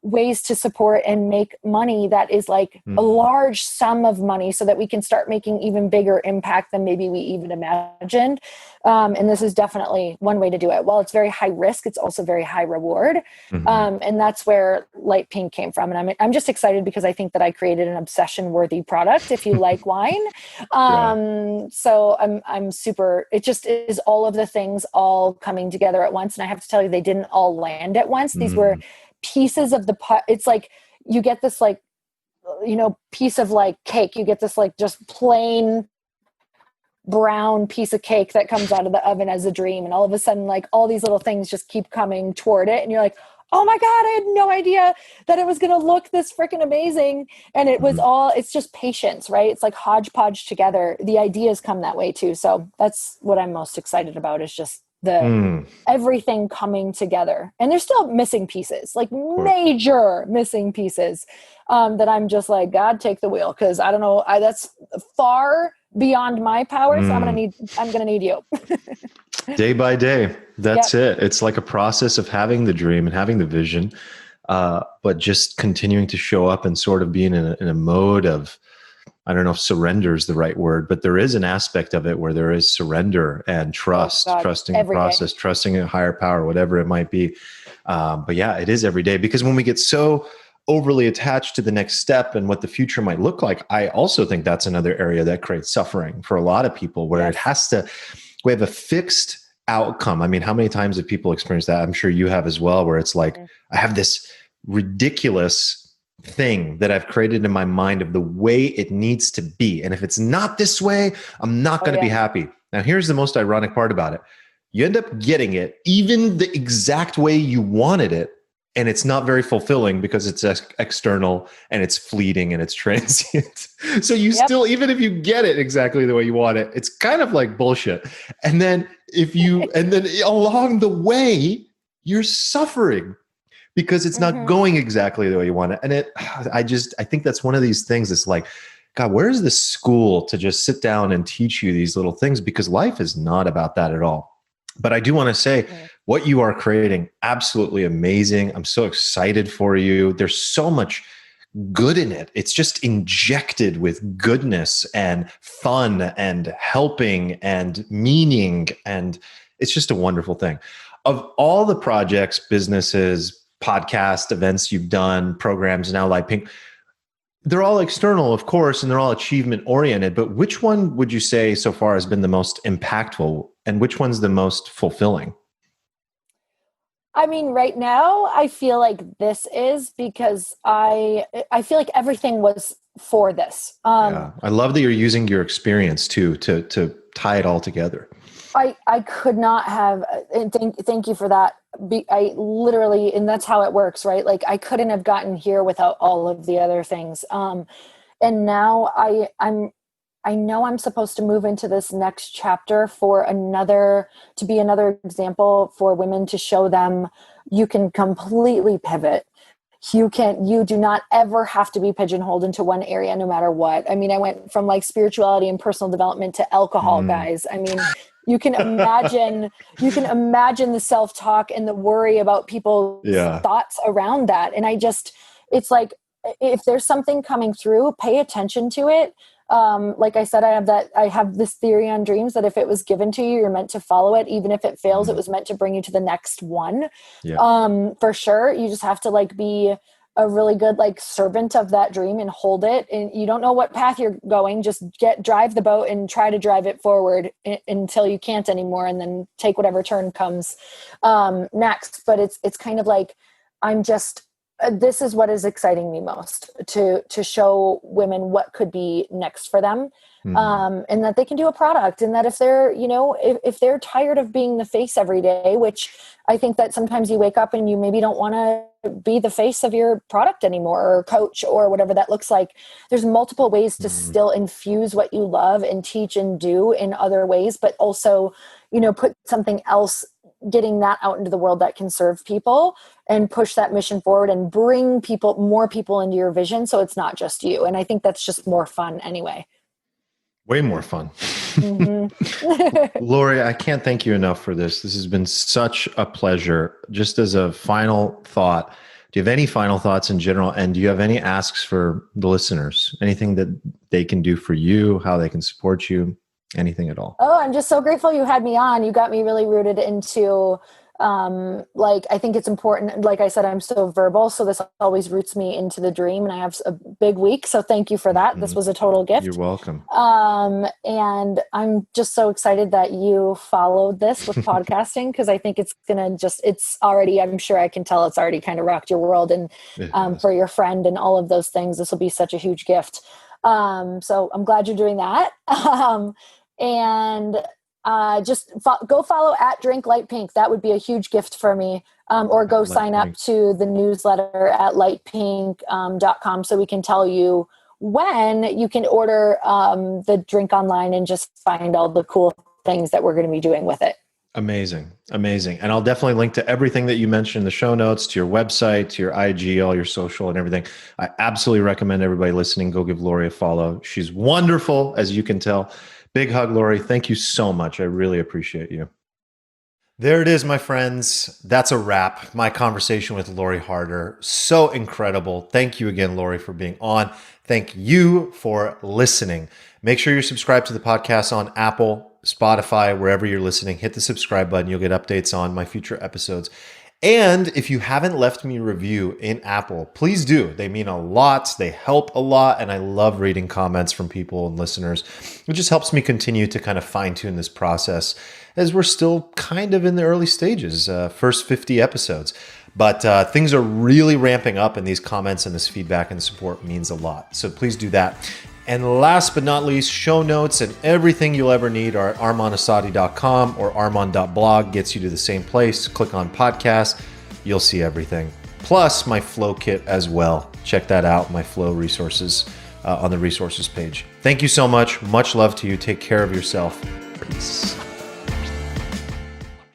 ways to support and make money that is like a large sum of money, so that we can start making even bigger impact than maybe we even imagined. And this is definitely one way to do it. While it's very high risk, it's also very high reward. And that's where Light Pink came from. And I'm just excited because I think that I created an obsession worthy product if you like wine. So I'm super, it just is all of the things all coming together at once. And I have to tell you, they didn't all land at once. These were pieces of the pot. It's like you get this like, piece of like cake. You get this like just plain brown piece of cake that comes out of the oven as a dream. And all of a sudden, like all these little things just keep coming toward it. And you're like, oh my God, I had no idea that it was going to look this freaking amazing. And it was it's just patience, right? It's like hodgepodge together. The ideas come that way too. So that's what I'm most excited about, is just the everything coming together. And there's still missing pieces, like major missing pieces, that I'm just like, God, take the wheel. Cause I don't know, that's far beyond my power. So I'm going to need you. Day by day. That's Yep. it. It's like a process of having the dream and having the vision, but just continuing to show up and sort of being in a mode of, I don't know if surrender is the right word, but there is an aspect of it where there is surrender and trust, trusting the process, trusting a higher power, whatever it might be. But yeah, it is every day, because when we get so overly attached to the next step and what the future might look like, I also think that's another area that creates suffering for a lot of people, where it has to, we have a fixed outcome. I mean, how many times have people experienced that? I'm sure you have as well, where it's like, I have this ridiculous thing that I've created in my mind of the way it needs to be. And if it's not this way, I'm not going to be happy. Now, here's the most ironic part about it. You end up getting it even the exact way you wanted it, and it's not very fulfilling because it's external and it's fleeting and it's transient. So you still, even if you get it exactly the way you want it, it's kind of like bullshit. And then and then along the way, you're suffering because it's not going exactly the way you want it. And I think that's one of these things that's like, God, where's the school to just sit down and teach you these little things? Because life is not about that at all. But I do want to say what you are creating, absolutely amazing. I'm so excited for you. There's so much good in it. It's just injected with goodness and fun and helping and meaning. And it's just a wonderful thing. Of all the projects, businesses, podcast events you've done, programs now like Pink, they're all external, of course, and they're all achievement oriented, but which one would you say so far has been the most impactful, and which one's the most fulfilling? I mean, right now I feel like this is, because I feel like everything was for this. Yeah. I love that you're using your experience too to tie it all together. I could not have, and thank you for that. I literally, and that's how it works, right? Like I couldn't have gotten here without all of the other things. And now I know I'm supposed to move into this next chapter to be another example for women, to show them you can completely pivot. You do not ever have to be pigeonholed into one area, no matter what. I mean, I went from like spirituality and personal development to alcohol, guys. I mean, you can imagine the self-talk and the worry about people's thoughts around that. And it's like, if there's something coming through, pay attention to it. Like I said, I have this theory on dreams that if it was given to you, you're meant to follow it. Even if it fails, it was meant to bring you to the next one. For sure. You just have to like be a really good like servant of that dream and hold it. And you don't know what path you're going. Just drive the boat and try to drive it forward until you can't anymore, and then take whatever turn comes next. But it's kind of like, this is what is exciting me most, to show women what could be next for them. And that they can do a product, and that if they're, if they're tired of being the face every day, which I think that sometimes you wake up and you maybe don't want to be the face of your product anymore, or coach, or whatever that looks like. There's multiple ways to still infuse what you love and teach and do in other ways, but also, put something else, getting that out into the world that can serve people and push that mission forward and bring more people into your vision. So it's not just you. And I think that's just more fun anyway. Way more fun. Lori, I can't thank you enough for this. This has been such a pleasure. Just as a final thought, do you have any final thoughts in general? And do you have any asks for the listeners? Anything that they can do for you, how they can support you, anything at all? Oh, I'm just so grateful you had me on. You got me really rooted into I think it's important. Like I said, I'm so verbal, so this always roots me into the dream, and I have a big week. So thank you for that. This was a total gift. You're welcome. And I'm just so excited that you followed this with podcasting, because I think it's already, I'm sure I can tell it's already kind of rocked your world, and for your friend and all of those things, this will be such a huge gift. So I'm glad you're doing that. And Go follow at Drink Light Pink. That would be a huge gift for me. Or go sign up to the newsletter at lightpink.com so we can tell you when you can order the drink online and just find all the cool things that we're going to be doing with it. Amazing. Amazing. And I'll definitely link to everything that you mentioned in the show notes, to your website, to your IG, all your social and everything. I absolutely recommend everybody listening, go give Lori a follow. She's wonderful, as you can tell. Big hug, Lori. Thank you so much. I really appreciate you. There it is, my friends. That's a wrap. My conversation with Lori Harder. So incredible. Thank you again, Lori, for being on. Thank you for listening. Make sure you're subscribed to the podcast on Apple, Spotify, wherever you're listening. Hit the subscribe button. You'll get updates on my future episodes. And if you haven't left me a review in Apple, please do. They mean a lot. They help a lot. And I love reading comments from people and listeners. It just helps me continue to kind of fine tune this process as we're still kind of in the early stages, first 50 episodes. But things are really ramping up, and these comments and this feedback and support means a lot. So please do that. And last but not least, show notes and everything you'll ever need are at armanassadi.com, or arman.blog gets you to the same place. Click on podcast, you'll see everything. Plus my flow kit as well. Check that out, my flow resources on the resources page. Thank you so much. Much love to you. Take care of yourself. Peace.